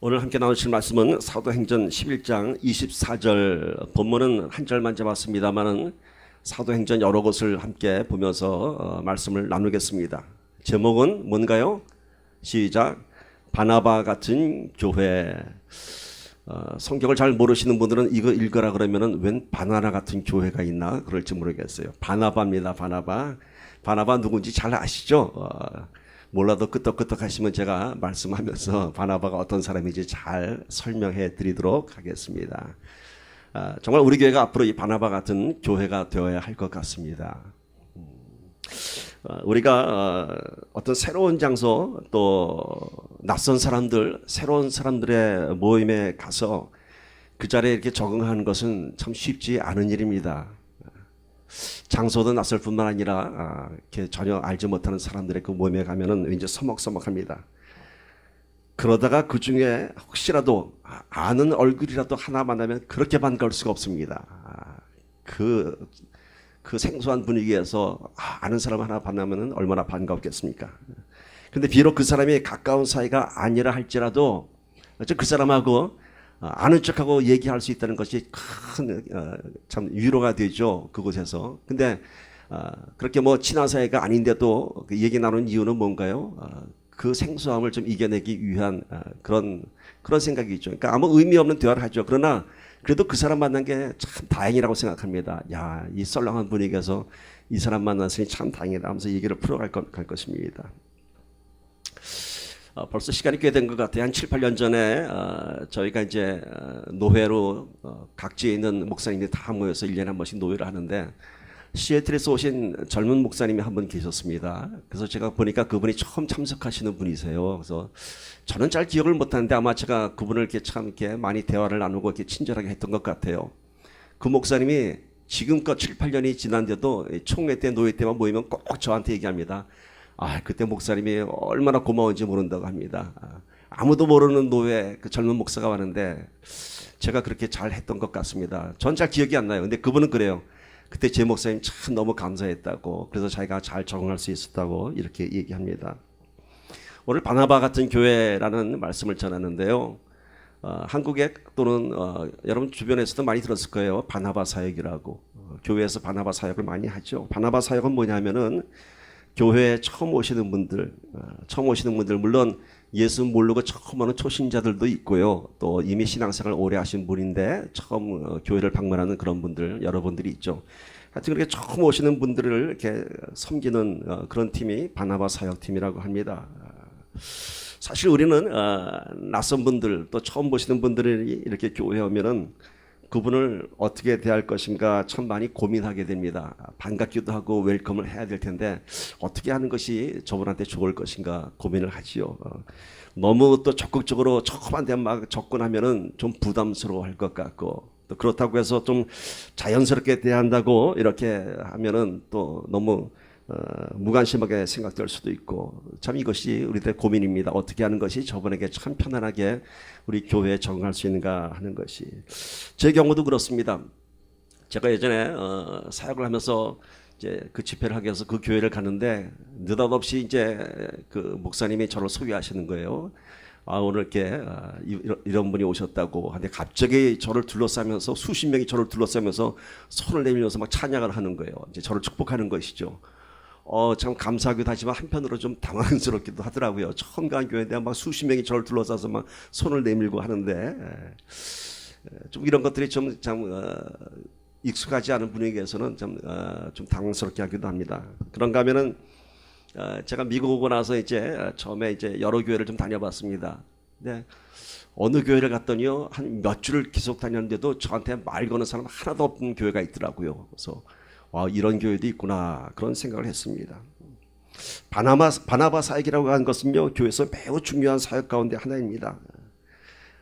오늘 함께 나누실 말씀은 사도행전 11장 24절. 본문은 한 절만 잡았습니다만은 사도행전 여러 곳을 함께 보면서 말씀을 나누겠습니다. 제목은 뭔가요? 시작. 바나바 같은 교회. 성경을 잘 모르시는 분들은 이거 읽으라 그러면은 웬 바나나 같은 교회가 있나 그럴지 모르겠어요. 바나바입니다. 바나바 누군지 잘 아시죠? 몰라도 끄떡끄떡 하시면 제가 말씀하면서 바나바가 어떤 사람인지 잘 설명해 드리도록 하겠습니다. 정말 우리 교회가 앞으로 이 바나바 같은 교회가 되어야 할 것 같습니다. 우리가 어떤 새로운 장소 또 낯선 사람들, 새로운 사람들의 모임에 가서 그 자리에 이렇게 적응하는 것은 참 쉽지 않은 일입니다. 장소도 낯설 뿐만 아니라 이렇게 전혀 알지 못하는 사람들의 그 모임에 가면은 왠지 서먹서먹합니다. 그러다가 그 중에 혹시라도 아는 얼굴이라도 하나 만나면 그렇게 반가울 수가 없습니다. 그 생소한 분위기에서 아는 사람 하나 만나면 얼마나 반갑겠습니까? 근데 비록 그 사람이 가까운 사이가 아니라 할지라도 그 사람하고 아는 척하고 얘기할 수 있다는 것이 큰 참 위로가 되죠, 그곳에서. 근데 그렇게 뭐 친한 사이가 아닌데도 그 얘기 나누는 이유는 뭔가요? 그 생소함을 좀 이겨내기 위한 그런 생각이죠. 그러니까 아무 의미 없는 대화를 하죠. 그러나 그래도 그 사람 만난 게 참 다행이라고 생각합니다. 야, 이 썰렁한 분위기에서 이 사람 만났으니 참 다행이다 하면서 얘기를 풀어갈 것입니다. 벌써 시간이 꽤 된 것 같아요. 한 7, 8년 전에 저희가 이제 노회로 각지에 있는 목사님들이 다 모여서 1년에 한 번씩 노회를 하는데 시애틀에서 오신 젊은 목사님이 한 분 계셨습니다. 그래서 제가 보니까 그분이 처음 참석하시는 분이세요. 그래서 저는 잘 기억을 못하는데 아마 제가 그분을 이렇게 참 이렇게 많이 대화를 나누고 이렇게 친절하게 했던 것 같아요. 그 목사님이 지금껏 7, 8년이 지난데도 총회 때 노회 때만 모이면 꼭 저한테 얘기합니다. 그때 목사님이 얼마나 고마운지 모른다고 합니다. 아무도 모르는 노회 그 젊은 목사가 왔는데 제가 그렇게 잘 했던 것 같습니다. 전 잘 기억이 안 나요. 근데 그분은 그래요. 그때 제 목사님 참 너무 감사했다고, 그래서 자기가 잘 적응할 수 있었다고 이렇게 얘기합니다. 오늘 바나바 같은 교회라는 말씀을 전하는데요. 한국에 또는 여러분 주변에서도 많이 들었을 거예요. 바나바 사역이라고. 교회에서 바나바 사역을 많이 하죠. 바나바 사역은 뭐냐면은 교회에 처음 오시는 분들 물론 예수 모르고 처음 오는 초신자들도 있고요. 또 이미 신앙생활 오래 하신 분인데 처음 교회를 방문하는 그런 분들 여러분들이 있죠. 하여튼 그렇게 처음 오시는 분들을 이렇게 섬기는 그런 팀이 바나바 사역팀이라고 합니다. 사실 우리는 낯선 분들 또 처음 보시는 분들이 이렇게 교회에 오면은 그분을 어떻게 대할 것인가 참 많이 고민하게 됩니다. 반갑기도 하고 웰컴을 해야 될 텐데 어떻게 하는 것이 저분한테 좋을 것인가 고민을 하지요. 너무 또 적극적으로 처음한테 막 접근하면은 좀 부담스러워할 것 같고, 또 그렇다고 해서 좀 자연스럽게 대한다고 이렇게 하면은 또 너무 무관심하게 생각될 수도 있고, 참 이것이 우리들의 고민입니다. 어떻게 하는 것이 저분에게 참 편안하게 우리 교회에 적응할 수 있는가 하는 것이. 제 경우도 그렇습니다. 제가 예전에 사역을 하면서 이제 그 집회를 하기 위해서 그 교회를 가는데 느닷없이 이제 그 목사님이 저를 소개하시는 거예요. 오늘 이렇게 이런 분이 오셨다고 하는데 갑자기 저를 둘러싸면서 수십 명이 저를 둘러싸면서 손을 내밀면서 막 찬양을 하는 거예요. 이제 저를 축복하는 것이죠. 참 감사하기도 하지만 한편으로 좀 당황스럽기도 하더라고요. 처음 간 교회인데 막 수십 명이 저를 둘러싸서 막 손을 내밀고 하는데 좀 이런 것들이 좀 익숙하지 않은 분위기에서는 좀 당황스럽게 하기도 합니다. 그런가 하면은 제가 미국 오고 나서 이제 처음에 이제 여러 교회를 좀 다녀봤습니다. 근데 어느 교회를 갔더니요 한 몇 주를 계속 다녔는데도 저한테 말 거는 사람 하나도 없는 교회가 있더라고요. 그래서 이런 교회도 있구나 그런 생각을 했습니다. 바나바 사역이라고 하는 것은요 교회에서 매우 중요한 사역 가운데 하나입니다.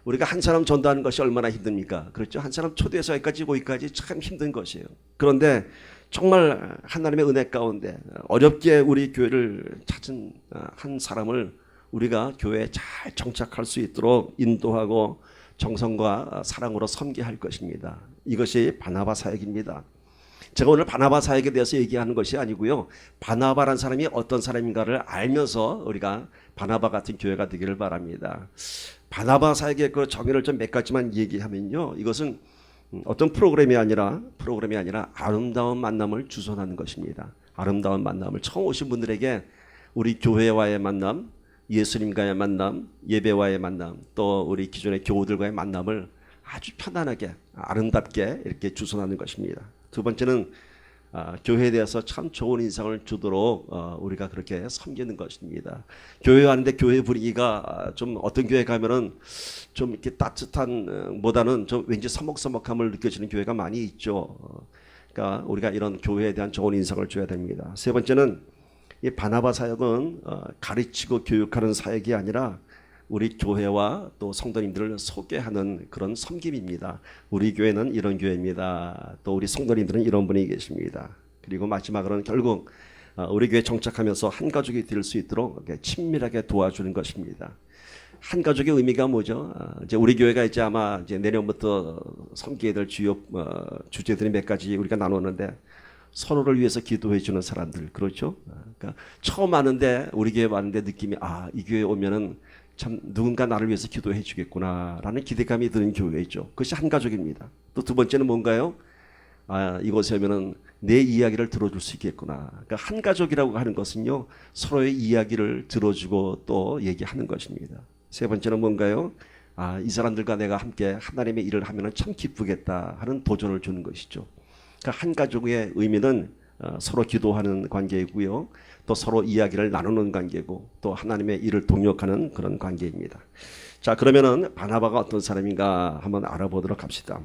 우리가 한 사람 전도하는 것이 얼마나 힘듭니까? 그렇죠. 한 사람 초대해서 여기까지 오기까지 참 힘든 것이에요. 그런데 정말 하나님의 은혜 가운데 어렵게 우리 교회를 찾은 한 사람을 우리가 교회에 잘 정착할 수 있도록 인도하고 정성과 사랑으로 섬기게 할 것입니다. 이것이 바나바 사역입니다. 제가 오늘 바나바 사역에 대해서 얘기하는 것이 아니고요. 바나바라는 사람이 어떤 사람인가를 알면서 우리가 바나바 같은 교회가 되기를 바랍니다. 바나바 사역의 그 정의를 좀 몇 가지만 얘기하면요, 이것은 어떤 프로그램이 아니라 아름다운 만남을 주선하는 것입니다. 아름다운 만남을 처음 오신 분들에게 우리 교회와의 만남, 예수님과의 만남, 예배와의 만남, 또 우리 기존의 교우들과의 만남을 아주 편안하게 아름답게 이렇게 주선하는 것입니다. 두 번째는 교회에 대해서 참 좋은 인상을 주도록 우리가 그렇게 섬기는 것입니다. 교회 하는데 교회 분위기가 좀 어떤 교회 가면은 좀 이렇게 따뜻한 보다는 좀 왠지 서먹서먹함을 느껴지는 교회가 많이 있죠. 그러니까 우리가 이런 교회에 대한 좋은 인상을 줘야 됩니다. 세 번째는 이 바나바 사역은 가르치고 교육하는 사역이 아니라 우리 교회와 또 성도님들을 소개하는 그런 섬김입니다. 우리 교회는 이런 교회입니다. 또 우리 성도님들은 이런 분이 계십니다. 그리고 마지막으로는 결국 우리 교회 정착하면서 한 가족이 될 수 있도록 친밀하게 도와주는 것입니다. 한 가족의 의미가 뭐죠? 이제 우리 교회가 이제 아마 이제 내년부터 섬기게 될 주요 주제들이 몇 가지 우리가 나눴는데, 서로를 위해서 기도해 주는 사람들, 그렇죠? 그러니까 처음 아는데 우리 교회 왔는데 느낌이 이 교회 오면은 참 누군가 나를 위해서 기도해 주겠구나라는 기대감이 드는 교회죠. 그것이 한 가족입니다. 또 두 번째는 뭔가요? 이곳에 오면은 내 이야기를 들어줄 수 있겠구나. 그러니까 한 가족이라고 하는 것은요, 서로의 이야기를 들어주고 또 얘기하는 것입니다. 세 번째는 뭔가요? 이 사람들과 내가 함께 하나님의 일을 하면은 참 기쁘겠다 하는 도전을 주는 것이죠. 그러니까 한 가족의 의미는 서로 기도하는 관계이고요, 또 서로 이야기를 나누는 관계고, 또 하나님의 일을 동역하는 그런 관계입니다. 자, 그러면은 바나바가 어떤 사람인가 한번 알아보도록 합시다.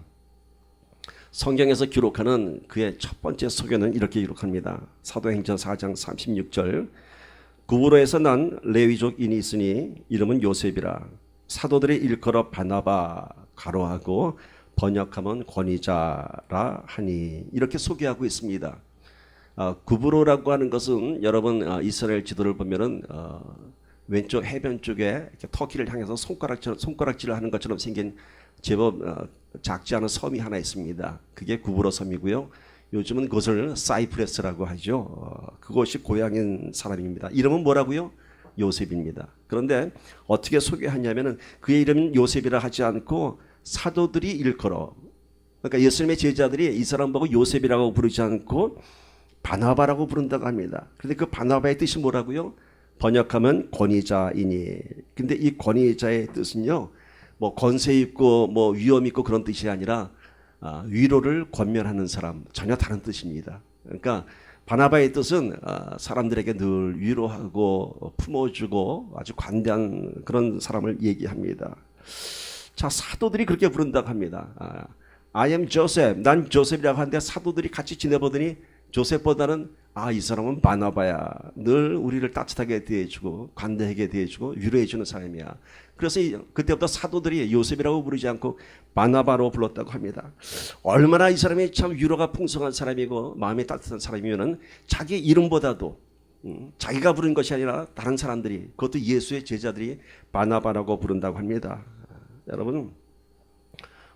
성경에서 기록하는 그의 첫 번째 소개는 이렇게 기록합니다. 사도행전 4장 36절. 구브로에서 난 레위족인이 있으니 이름은 요셉이라. 사도들의 일컬어 바나바 가로하고 번역하면 권위자라 하니, 이렇게 소개하고 있습니다. 구브로라고 하는 것은 여러분 이스라엘 지도를 보면은 왼쪽 해변 쪽에 이렇게 터키를 향해서 손가락질을 하는 것처럼 생긴 제법 작지 않은 섬이 하나 있습니다. 그게 구브로 섬이고요. 요즘은 그것을 사이프레스라고 하죠. 그것이 고향인 사람입니다. 이름은 뭐라고요? 요셉입니다. 그런데 어떻게 소개하냐면은 그의 이름은 요셉이라 하지 않고 사도들이 일컬어, 그러니까 예수님의 제자들이 이 사람 보고 요셉이라고 부르지 않고 바나바라고 부른다고 합니다. 그런데 그 바나바의 뜻이 뭐라고요? 번역하면 권위자이니. 근데 이 권위자의 뜻은요, 뭐 권세 있고 뭐 위엄 있고 그런 뜻이 아니라 위로를 권면하는 사람, 전혀 다른 뜻입니다. 그러니까 바나바의 뜻은 사람들에게 늘 위로하고 품어주고 아주 관대한 그런 사람을 얘기합니다. 자, 사도들이 그렇게 부른다고 합니다. I am Joseph. 난 조셉이라고 하는데 사도들이 같이 지내보더니 조셉보다는 이 사람은 바나바야. 늘 우리를 따뜻하게 대해주고 관대하게 대해주고 위로해주는 사람이야. 그래서 그때부터 사도들이 요셉이라고 부르지 않고 바나바로 불렀다고 합니다. 얼마나 이 사람이 참 위로가 풍성한 사람이고 마음이 따뜻한 사람이면은 자기 이름보다도 자기가 부른 것이 아니라 다른 사람들이, 그것도 예수의 제자들이 바나바라고 부른다고 합니다. 여러분,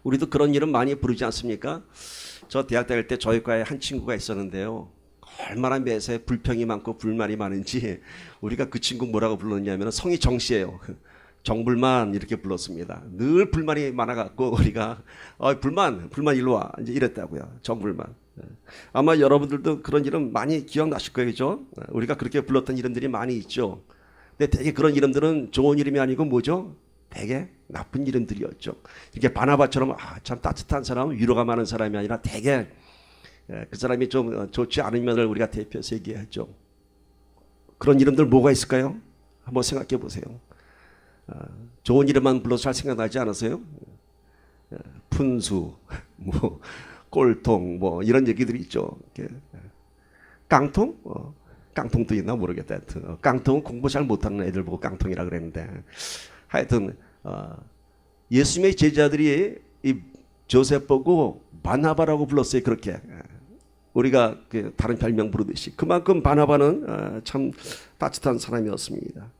우리도 그런 이름 많이 부르지 않습니까? 저 대학 다닐 때 저희 과에 한 친구가 있었는데요, 얼마나 매사에 불평이 많고 불만이 많은지 우리가 그 친구 뭐라고 불렀냐면, 성이 정씨예요. 정불만 이렇게 불렀습니다. 늘 불만이 많아갖고 우리가 불만 일로 와 이제 이랬다고요. 정불만. 아마 여러분들도 그런 이름 많이 기억나실 거예요, 그죠? 우리가 그렇게 불렀던 이름들이 많이 있죠. 근데 되게 그런 이름들은 좋은 이름이 아니고 뭐죠? 되게 나쁜 이름들이었죠. 이렇게 바나바처럼 참 따뜻한 사람, 위로가 많은 사람이 아니라 되게 그 사람이 좀 좋지 않은 면을 우리가 대표해서 얘기하죠. 그런 이름들 뭐가 있을까요? 한번 생각해 보세요. 좋은 이름만 불러서 잘 생각나지 않으세요? 푼수, 뭐 꼴통, 뭐 이런 얘기들이 있죠. 깡통? 깡통도 있나 모르겠다. 깡통은 공부 잘 못하는 애들 보고 깡통이라 그랬는데, 하여튼 예수님의 제자들이 이 조셉 보고 바나바라고 불렀어요. 그렇게 우리가 다른 별명 부르듯이 그만큼 바나바는 참 따뜻한 사람이었습니다.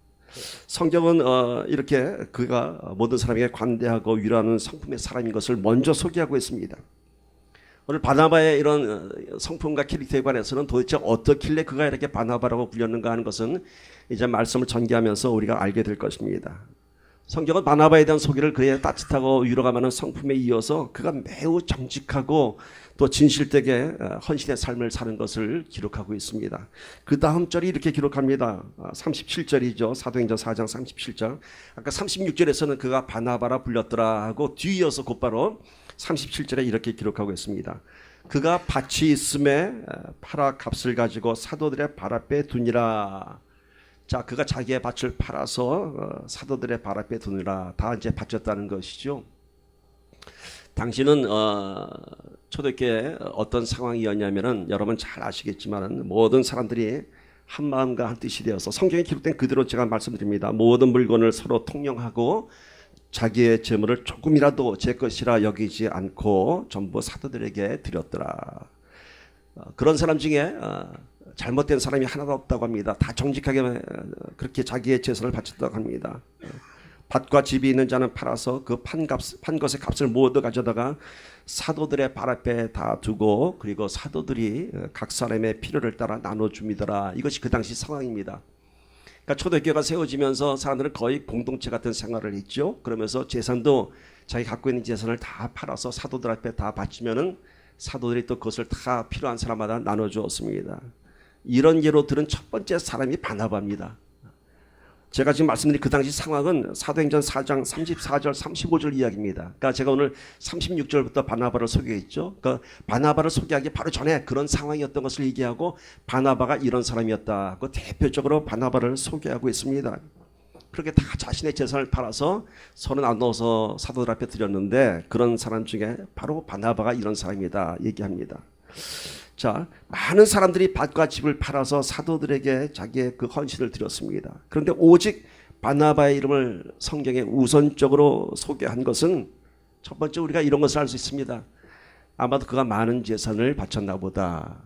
성경은 이렇게 그가 모든 사람에게 관대하고 위로하는 성품의 사람인 것을 먼저 소개하고 있습니다. 오늘 바나바의 이런 성품과 캐릭터에 관해서는 도대체 어떻길래 그가 이렇게 바나바라고 불렸는가 하는 것은 이제 말씀을 전개하면서 우리가 알게 될 것입니다. 성경은 바나바에 대한 소개를 그의 따뜻하고 위로가 많은 성품에 이어서 그가 매우 정직하고 또 진실되게 헌신의 삶을 사는 것을 기록하고 있습니다. 그 다음 절이 이렇게 기록합니다. 37절이죠. 사도행전 4장 37절. 아까 36절에서는 그가 바나바라 불렸더라 하고 뒤이어서 곧바로 37절에 이렇게 기록하고 있습니다. 그가 밭이 있음에 팔아 값을 가지고 사도들의 발 앞에 두니라. 자, 그가 자기의 밭을 팔아서 사도들의 발 앞에 두니라. 다 이제 바쳤다는 것이죠. 당시는 초대교회 어떤 상황이었냐면은 여러분 잘 아시겠지만은 모든 사람들이 한 마음과 한 뜻이 되어서 성경에 기록된 그대로 제가 말씀드립니다. 모든 물건을 서로 통용하고 자기의 재물을 조금이라도 제 것이라 여기지 않고 전부 사도들에게 드렸더라. 그런 사람 중에 잘못된 사람이 하나도 없다고 합니다. 다 정직하게 그렇게 자기의 재산을 바쳤다고 합니다. 밭과 집이 있는 자는 팔아서 그 판 것의 값을 모두 가져다가 사도들의 발 앞에 다 두고 그리고 사도들이 각 사람의 필요를 따라 나눠줍니다. 이것이 그 당시 상황입니다. 그러니까 초대교회가 세워지면서 사람들은 거의 공동체 같은 생활을 했죠. 그러면서 재산도 자기 갖고 있는 재산을 다 팔아서 사도들 앞에 다 바치면은 사도들이 또 그것을 다 필요한 사람마다 나눠주었습니다. 이런 예로 들은 첫 번째 사람이 바나바입니다. 제가 지금 말씀드린 그 당시 상황은 사도행전 4장 34절 35절 이야기입니다. 그러니까 제가 오늘 36절부터 바나바를 소개했죠. 그러니까 바나바를 소개하기 바로 전에 그런 상황이었던 것을 얘기하고 바나바가 이런 사람이었다. 그 대표적으로 바나바를 소개하고 있습니다. 그렇게 다 자신의 재산을 팔아서 서로 나눠서 사도들 앞에 드렸는데 그런 사람 중에 바로 바나바가 이런 사람이다 얘기합니다. 자, 많은 사람들이 밭과 집을 팔아서 사도들에게 자기의 그 헌신을 드렸습니다. 그런데 오직 바나바의 이름을 성경에 우선적으로 소개한 것은 첫 번째 우리가 이런 것을 알 수 있습니다. 아마도 그가 많은 재산을 바쳤나 보다.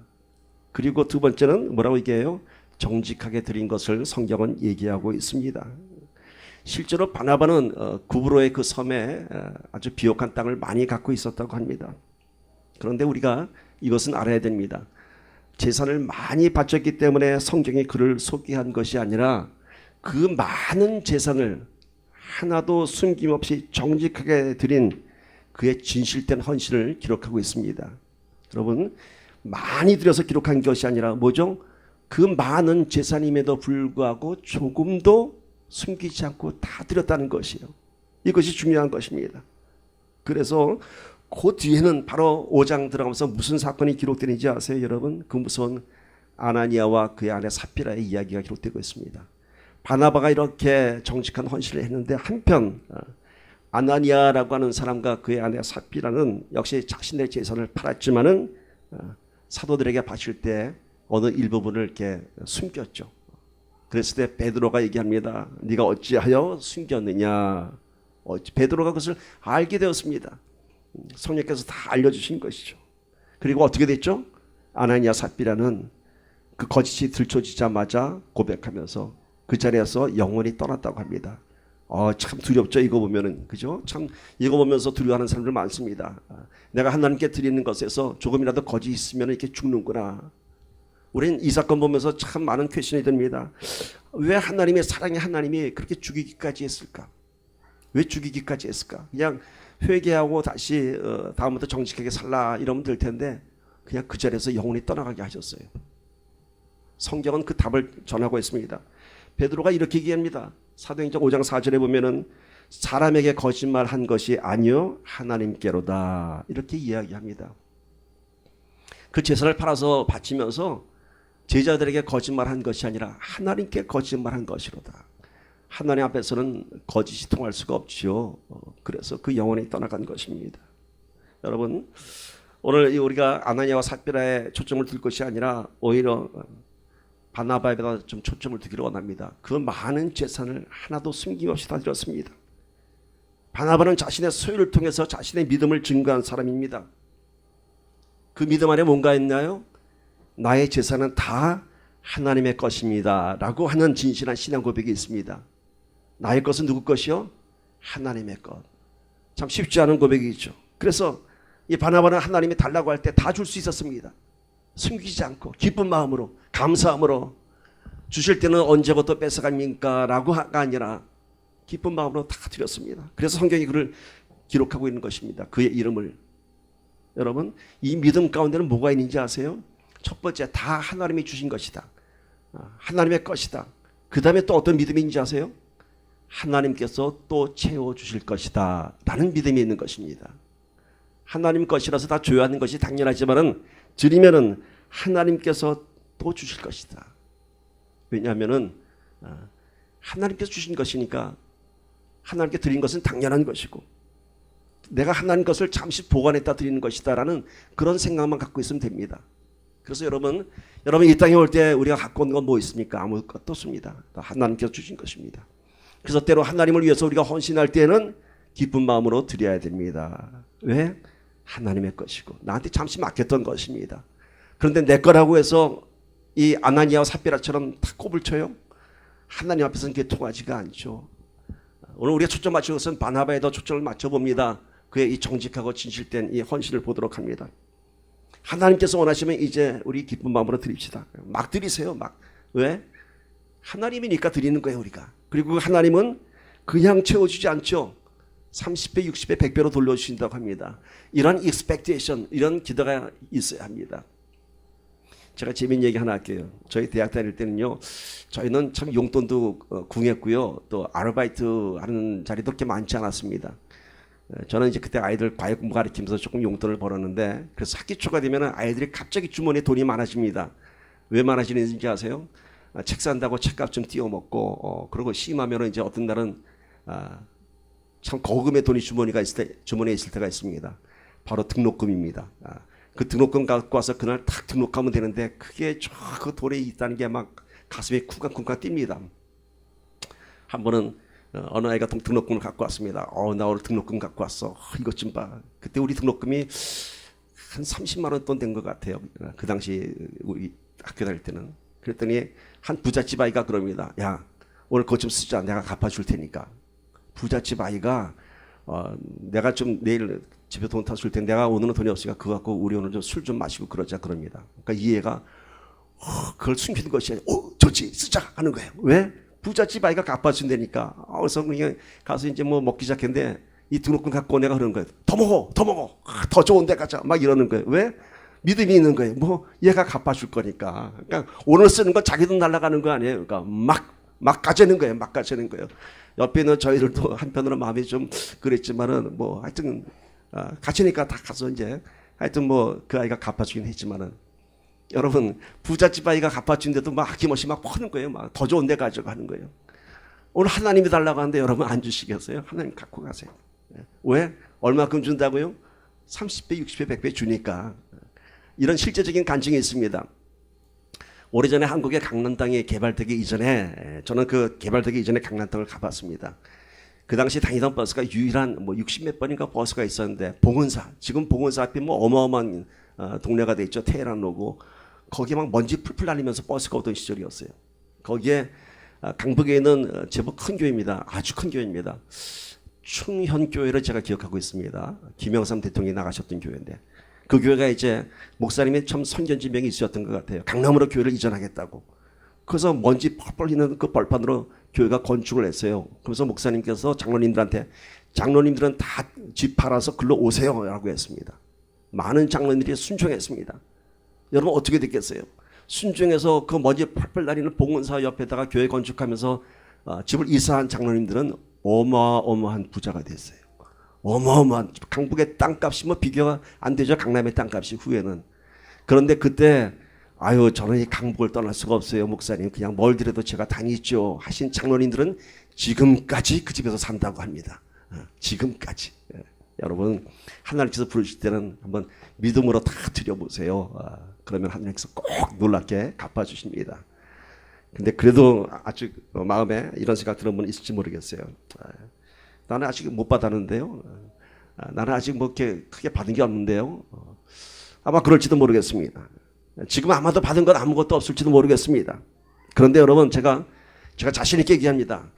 그리고 두 번째는 뭐라고 얘기해요? 정직하게 드린 것을 성경은 얘기하고 있습니다. 실제로 바나바는 구브로의 그 섬에 아주 비옥한 땅을 많이 갖고 있었다고 합니다. 그런데 우리가 이것은 알아야 됩니다. 재산을 많이 바쳤기 때문에 성경이 그를 소개한 것이 아니라 그 많은 재산을 하나도 숨김없이 정직하게 드린 그의 진실된 헌신을 기록하고 있습니다. 여러분, 많이 들여서 기록한 것이 아니라 뭐죠? 그 많은 재산임에도 불구하고 조금도 숨기지 않고 다 드렸다는 것이에요. 이것이 중요한 것입니다. 그래서 그 뒤에는 바로 5장 들어가면서 무슨 사건이 기록되는지 아세요, 여러분? 그 무서운 아나니아와 그의 아내 삽비라의 이야기가 기록되고 있습니다. 바나바가 이렇게 정직한 헌신을 했는데 한편 아나니아라고 하는 사람과 그의 아내 삽비라는 역시 자신의 재산을 팔았지만은 사도들에게 바칠 때 어느 일부분을 이렇게 숨겼죠. 그랬을 때 베드로가 얘기합니다. 네가 어찌하여 숨겼느냐. 베드로가 그것을 알게 되었습니다. 성령께서 다 알려주신 것이죠. 그리고 어떻게 됐죠? 아나니아 삽비라는 그 거짓이 들춰지자마자 고백하면서 그 자리에서 영원히 떠났다고 합니다. 참 두렵죠. 이거 보면은, 그죠? 참 이거 보면서 두려워하는 사람들 많습니다. 내가 하나님께 드리는 것에서 조금이라도 거짓이 있으면 이렇게 죽는구나. 우리는 이 사건 보면서 참 많은 퀘션이 듭니다. 왜 하나님의 사랑의 하나님이 그렇게 죽이기까지 했을까? 왜 죽이기까지 했을까? 그냥 회개하고 다시 다음부터 정직하게 살라 이러면 될 텐데 그냥 그 자리에서 영원히 떠나가게 하셨어요. 성경은 그 답을 전하고 있습니다. 베드로가 이렇게 얘기합니다. 사도행전 5장 4절에 보면은 사람에게 거짓말한 것이 아니요 하나님께로다 이렇게 이야기합니다. 그 재산을 팔아서 바치면서 제자들에게 거짓말한 것이 아니라 하나님께 거짓말한 것이로다. 하나님 앞에서는 거짓이 통할 수가 없지요. 그래서 그 영혼이 떠나간 것입니다. 여러분, 오늘 우리가 아나니아와 삽비라에 초점을 둘 것이 아니라 오히려 바나바에다 좀 초점을 두기를 원합니다. 그 많은 재산을 하나도 숨김없이 다 드렸습니다. 바나바는 자신의 소유를 통해서 자신의 믿음을 증거한 사람입니다. 그 믿음 안에 뭔가 있나요? 나의 재산은 다 하나님의 것입니다 라고 하는 진실한 신앙 고백이 있습니다. 나의 것은 누구 것이요? 하나님의 것. 참 쉽지 않은 고백이죠. 그래서 이 바나바는 하나님이 달라고 할 때 다 줄 수 있었습니다. 숨기지 않고 기쁜 마음으로 감사함으로 주실 때는 언제부터 뺏어갑니까? 라고가 아니라 기쁜 마음으로 다 드렸습니다. 그래서 성경이 그를 기록하고 있는 것입니다. 그의 이름을. 여러분, 이 믿음 가운데는 뭐가 있는지 아세요? 첫 번째, 다 하나님이 주신 것이다. 하나님의 것이다. 그 다음에 또 어떤 믿음이 있는지 아세요? 하나님께서 또 채워주실 것이다 라는 믿음이 있는 것입니다. 하나님 것이라서 다 줘야 하는 것이 당연하지만은 드리면은 하나님께서 또 주실 것이다. 왜냐하면은 하나님께서 주신 것이니까 하나님께 드린 것은 당연한 것이고 내가 하나님 것을 잠시 보관했다 드리는 것이다 라는 그런 생각만 갖고 있으면 됩니다. 그래서 여러분 이 땅에 올 때 우리가 갖고 온 건 뭐 있습니까? 아무것도 없습니다. 다 하나님께서 주신 것입니다. 그래서 때로 하나님을 위해서 우리가 헌신할 때는 기쁜 마음으로 드려야 됩니다. 왜? 하나님의 것이고 나한테 잠시 맡겼던 것입니다. 그런데 내 거라고 해서 이 아나니아와 삽비라처럼 다 꼽을 쳐요? 하나님 앞에서는 그게 통하지가 않죠. 오늘 우리가 초점 맞춘 것은 바나바에 더 초점을 맞춰봅니다. 그의 이 정직하고 진실된 이 헌신을 보도록 합니다. 하나님께서 원하시면 이제 우리 기쁜 마음으로 드립시다. 막 드리세요. 막. 왜? 하나님이니까 드리는 거예요 우리가. 그리고 하나님은 그냥 채워주지 않죠. 30배, 60배, 100배로 돌려주신다고 합니다. 이런 expectation, 이런 기도가 있어야 합니다. 제가 재미있는 얘기 하나 할게요. 저희 대학 다닐 때는요. 저희는 참 용돈도 궁했고요. 또 아르바이트 하는 자리도 그렇게 많지 않았습니다. 저는 이제 그때 아이들 과외 공부 가르치면서 조금 용돈을 벌었는데 그래서 학기 초가 되면 아이들이 갑자기 주머니에 돈이 많아집니다. 왜 많아지는지 아세요? 책 산다고 책값 좀 띄워 먹고 그리고 심하면 이제 어떤 날은 참 거금의 돈이 주머니에 있을 때가 있습니다. 바로 등록금입니다. 그 등록금 갖고 와서 그날 탁 등록하면 되는데 그게 저 그 돈에 있다는 게 막 가슴에 쿵쾅쿵쾅 뜁니다. 한 번은 어느 아이가 등록금을 갖고 왔습니다. 나 오늘 등록금 갖고 왔어. 이것 좀 봐. 그때 우리 등록금이 한 30만 원 돈 된 것 같아요. 그 당시 우리 학교 다닐 때는. 그랬더니 한 부잣집 아이가 그럽니다. 야, 오늘 그것 좀 쓰자. 내가 갚아줄 테니까. 부잣집 아이가 내가 좀 내일 집에 돈 타 줄 텐데 내가 오늘은 돈이 없으니까 그거 갖고 우리 오늘 좀 술 좀 마시고 그러자 그럽니다. 그러니까 이 애가 그걸 숨기는 것이 아니라 좋지 쓰자 하는 거예요. 왜? 부잣집 아이가 갚아준다니까. 그래서 그냥 가서 이제 뭐 먹기 시작했는데 이 등록금 갖고 내가 그러는 거예요. 더 먹어, 더 좋은 데 가자. 막 이러는 거예요. 왜? 믿음이 있는 거예요. 뭐 얘가 갚아줄 거니까. 그러니까 오늘 쓰는 건 자기 돈 날아가는 거 아니에요. 그러니까 막 가자는 거예요. 막 가자는 거예요. 옆에 있는 저희들도 한편으로 마음이 좀 그랬지만은 뭐 하여튼 가치니까 다 가서 이제 하여튼 뭐 그 아이가 갚아주긴 했지만은 여러분 부잣집 아이가 갚아준데도 막 아낌없이 막 퍼는 거예요. 막 더 좋은 데 가져가는 거예요. 오늘 하나님이 달라고 하는데 여러분 안 주시겠어요? 하나님 갖고 가세요. 왜? 얼마큼 준다고요? 30배, 60배, 100배 주니까. 이런 실제적인 간증이 있습니다. 오래전에 한국의 강남땅이 개발되기 이전에 저는 그 개발되기 이전에 강남땅을 가봤습니다. 그 당시 다니던 버스가 유일한 뭐 60몇 번인가 버스가 있었는데 봉은사, 지금 봉은사 앞에 뭐 어마어마한 동네가 돼 있죠. 테헤란로고 거기에 막 먼지 풀풀 날리면서 버스가 오던 시절이었어요. 거기에 강북에 있는 제법 큰 교회입니다. 아주 큰 교회입니다. 충현교회를 제가 기억하고 있습니다. 김영삼 대통령이 나가셨던 교회인데 그 교회가 이제 목사님이 참 선견지명이 있었던 것 같아요. 강남으로 교회를 이전하겠다고. 그래서 먼지 펄펄 흘리는 그 벌판으로 교회가 건축을 했어요. 그래서 목사님께서 장로님들은 다 집 팔아서 글로 오세요 라고 했습니다. 많은 장로님들이 순종했습니다. 여러분 어떻게 됐겠어요? 순종해서 그 먼지 펄펄 날리는 봉은사 옆에다가 교회 건축하면서 집을 이사한 장로님들은 어마어마한 부자가 됐어요. 어마어마한 강북의 땅값이 뭐 비교가 안 되죠. 강남의 땅값이 후에는. 그런데 그때 저는 이 강북을 떠날 수가 없어요. 목사님 그냥 멀더라도 제가 다니죠 하신 장로님들은 지금까지 그 집에서 산다고 합니다. 지금까지. 여러분 하나님께서 부르실 때는 한번 믿음으로 다 드려보세요. 그러면 하나님께서 꼭 놀랍게 갚아주십니다. 근데 그래도 아직 마음에 이런 생각 드는 분 있을지 모르겠어요. 나는 아직 못 받았는데요. 나는 아직 뭐 이렇게 크게 받은 게 없는데요. 아마 그럴지도 모르겠습니다. 지금 아마도 받은 건 아무것도 없을지도 모르겠습니다. 그런데 여러분 제가 자신 있게 얘기합니다.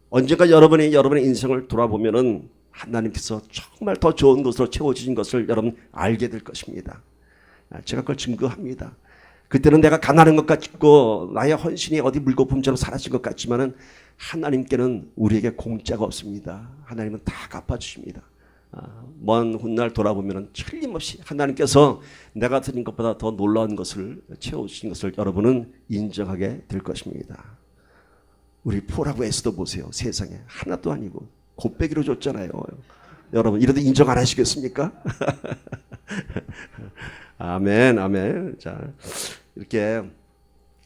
언젠가 여러분의 인생을 돌아보면은 하나님께서 정말 더 좋은 것으로 채워주신 것을 여러분 알게 될 것입니다. 제가 그걸 증거합니다. 그때는 내가 가난한 것 같고 나의 헌신이 어디 물거품처럼 사라진 것 같지만은 하나님께는 우리에게 공짜가 없습니다. 하나님은 다 갚아주십니다. 먼 훗날 돌아보면 틀림없이 하나님께서 내가 드린 것보다 더 놀라운 것을 채워주신 것을 여러분은 인정하게 될 것입니다. 우리 포라고 에스더 보세요. 세상에 하나도 아니고 곱빼기로 줬잖아요. 여러분 이래도 인정 안 하시겠습니까? 아멘, 아멘. 자, 이렇게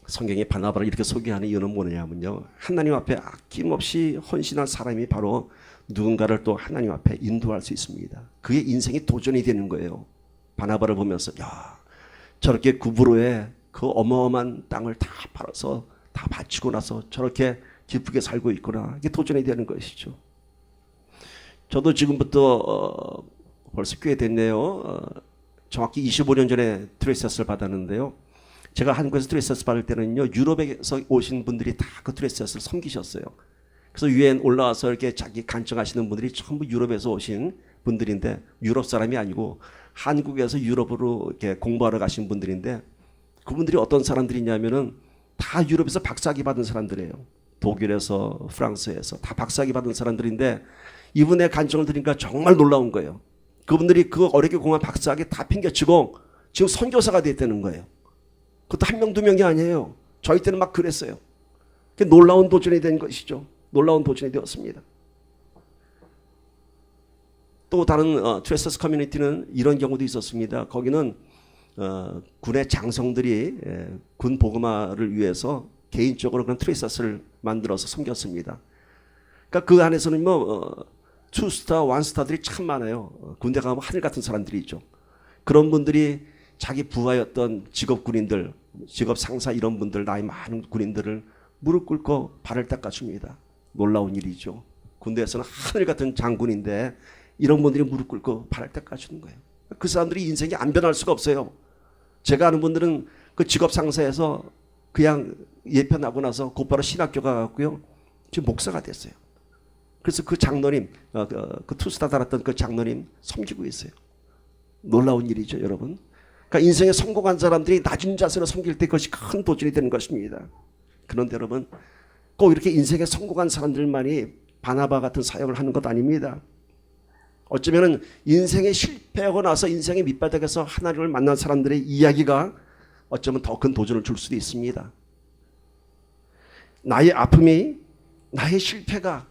성경이 바나바를 이렇게 소개하는 이유는 뭐냐면요, 하나님 앞에 아낌없이 헌신한 사람이 바로 누군가를 또 하나님 앞에 인도할 수 있습니다. 그의 인생이 도전이 되는 거예요. 바나바를 보면서 야, 저렇게 구브로에 그 어마어마한 땅을 다 팔아서 다 바치고 나서 저렇게 기쁘게 살고 있구나. 이게 도전이 되는 것이죠. 저도 지금부터 벌써 꽤 됐네요. 정확히 25년 전에 트레이서스를 받았는데요. 제가 한국에서 트레이서스 받을 때는요, 유럽에서 오신 분들이 다 그 트레이서스를 섬기셨어요. 그래서 유엔 올라와서 이렇게 자기 간청하시는 분들이 전부 유럽에서 오신 분들인데, 유럽 사람이 아니고 한국에서 유럽으로 이렇게 공부하러 가신 분들인데, 그분들이 어떤 사람들이냐면은 다 유럽에서 박사학위 받은 사람들이에요. 독일에서, 프랑스에서 다 박사학위 받은 사람들인데, 이분의 간청을 들으니까 정말 놀라운 거예요. 그분들이 그 어렵게 공부한 박사학위 다 팽개치고 지금 선교사가 됐다는 거예요. 그것도 한 명, 두 명이 아니에요. 저희 때는 막 그랬어요. 놀라운 도전이 된 것이죠. 놀라운 도전이 되었습니다. 또 다른 트레이서스 커뮤니티는 이런 경우도 있었습니다. 거기는 군의 장성들이 군 보그마를 위해서 개인적으로 그런 트레이서스를 만들어서 섬겼습니다. 그러니까 그 안에서는 투스타, 원스타들이 참 많아요. 군대 가면 하늘 같은 사람들이 있죠. 그런 분들이 자기 부하였던 직업 군인들, 직업 상사 이런 분들, 나이 많은 군인들을 무릎 꿇고 발을 닦아줍니다. 놀라운 일이죠. 군대에서는 하늘 같은 장군인데 이런 분들이 무릎 꿇고 발을 닦아주는 거예요. 그 사람들이 인생이 안 변할 수가 없어요. 제가 아는 분들은 그 직업 상사에서 그냥 예편하고 나서 곧바로 신학교 가고요, 지금 목사가 됐어요. 그래서 그 장로님, 그 투스타 달았던 그 장로님 섬기고 있어요. 놀라운 일이죠, 여러분. 그러니까 인생에 성공한 사람들이 낮은 자세로 섬길 때 그것이 큰 도전이 되는 것입니다. 그런데 여러분, 꼭 이렇게 인생에 성공한 사람들만이 바나바 같은 사역을 하는 것 아닙니다. 어쩌면 인생에 실패하고 나서 인생의 밑바닥에서 하나님을 만난 사람들의 이야기가 어쩌면 더 큰 도전을 줄 수도 있습니다. 나의 아픔이, 나의 실패가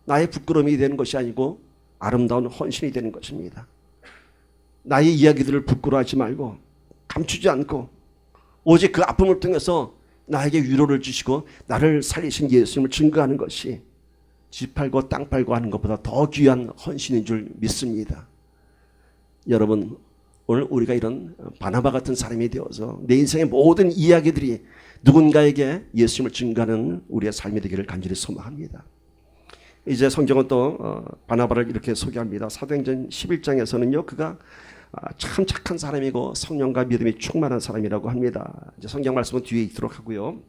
나의 부끄러움이 되는 것이 아니고 아름다운 헌신이 되는 것입니다. 나의 이야기들을 부끄러워하지 말고 감추지 않고 오직 그 아픔을 통해서 나에게 위로를 주시고 나를 살리신 예수님을 증거하는 것이 집 팔고 땅 팔고 하는 것보다 더 귀한 헌신인 줄 믿습니다. 여러분, 오늘 우리가 이런 바나바 같은 사람이 되어서 내 인생의 모든 이야기들이 누군가에게 예수님을 증거하는 우리의 삶이 되기를 간절히 소망합니다. 이제 성경은 또 바나바를 이렇게 소개합니다. 사도행전 11장에서는요, 그가 참 착한 사람이고 성령과 믿음이 충만한 사람이라고 합니다. 이제 성경 말씀은 뒤에 있도록 하고요.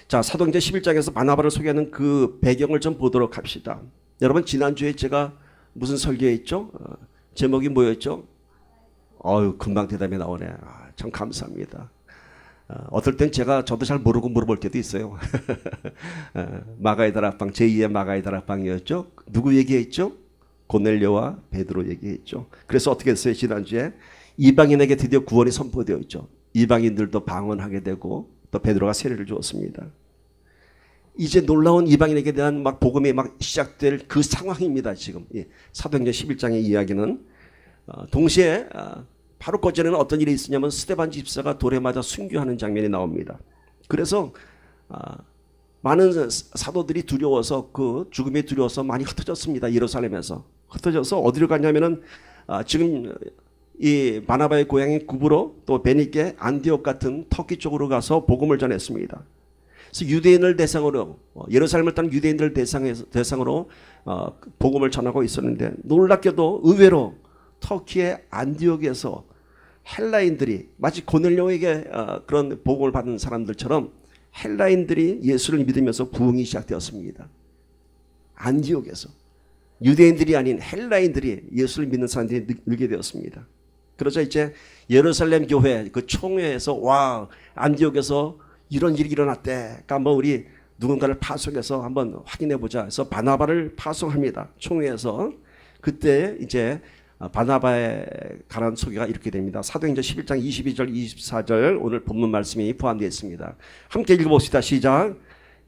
자, 사도행전 11장에서 바나바를 소개하는 그 배경을 좀 보도록 합시다. 여러분, 지난주에 제가 무슨 설교했죠? 제목이 뭐였죠? 금방 대답이 나오네. 참 감사합니다. 어떨 땐 저도 잘 모르고 물어볼 때도 있어요. 마가의 다락방, 제2의 마가의 다락방이었죠. 누구 얘기했죠? 고넬료와 베드로 얘기했죠. 그래서 어떻게 했어요? 지난주에 이방인에게 드디어 구원이 선포되어 있죠. 이방인들도 방언하게 되고 또 베드로가 세례를 주었습니다. 이제 놀라운 이방인에게 대한 막 복음이 막 시작될 그 상황입니다. 지금 사도행전 11장의 이야기는 동시에 바로 그전에는 어떤 일이 있었냐면 스데반 집사가 돌에 맞아 순교하는 장면이 나옵니다. 그래서 많은 사도들이 두려워서 그 죽음이 두려워서 많이 흩어졌습니다. 예루살렘에서 흩어져서 어디로 갔냐면은 지금 이 바나바의 고향인 구브로 또 베니께 안디옥 같은 터키 쪽으로 가서 복음을 전했습니다. 그래서 유대인을 대상으로 예루살렘을 떠난 유대인들 대상으로 복음을 전하고 있었는데 놀랍게도 의외로 터키의 안디옥에서 헬라인들이 마치 고넬료에게 그런 복음을 받은 사람들처럼 헬라인들이 예수를 믿으면서 부흥이 시작되었습니다. 안디옥에서 유대인들이 아닌 헬라인들이 예수를 믿는 사람들이 늘게 되었습니다. 그러자 이제 예루살렘 교회 그 총회에서 와 안디옥에서 이런 일이 일어났대. 그러니까 한번 우리 누군가를 파송해서 한번 확인해 보자. 해서 바나바를 파송합니다. 총회에서. 그때 이제 바나바에 관한 소개가 이렇게 됩니다. 사도행전 11장 22절 24절 오늘 본문 말씀이 포함되어 있습니다. 함께 읽어봅시다. 시작.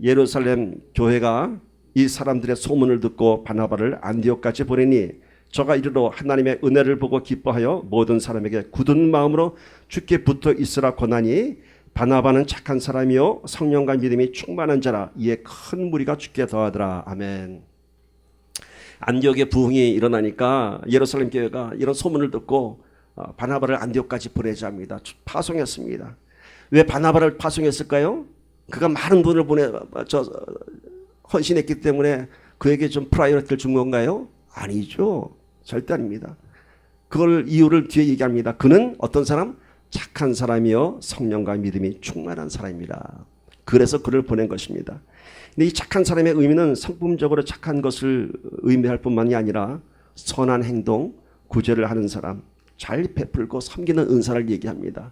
예루살렘 교회가 이 사람들의 소문을 듣고 바나바를 안디옥까지 보내니 저가 이르러 하나님의 은혜를 보고 기뻐하여 모든 사람에게 굳은 마음으로 주께 붙어 있으라 권하니 바나바는 착한 사람이요 성령과 믿음이 충만한 자라. 이에 큰 무리가 주께 더하더라. 아멘. 안디옥의 부흥이 일어나니까 예루살렘 교회가 이런 소문을 듣고 바나바를 안디옥까지 보내자 합니다. 파송했습니다. 왜 바나바를 파송했을까요? 그가 많은 돈을 헌신했기 때문에 그에게 좀 프라이어티를 준 건가요? 아니죠. 절대 아닙니다. 그걸 이유를 뒤에 얘기합니다. 그는 어떤 사람? 착한 사람이요 성령과 믿음이 충만한 사람입니다. 그래서 그를 보낸 것입니다. 근데 이 착한 사람의 의미는 성품적으로 착한 것을 의미할 뿐만이 아니라 선한 행동, 구제를 하는 사람, 잘 베풀고 섬기는 은사를 얘기합니다.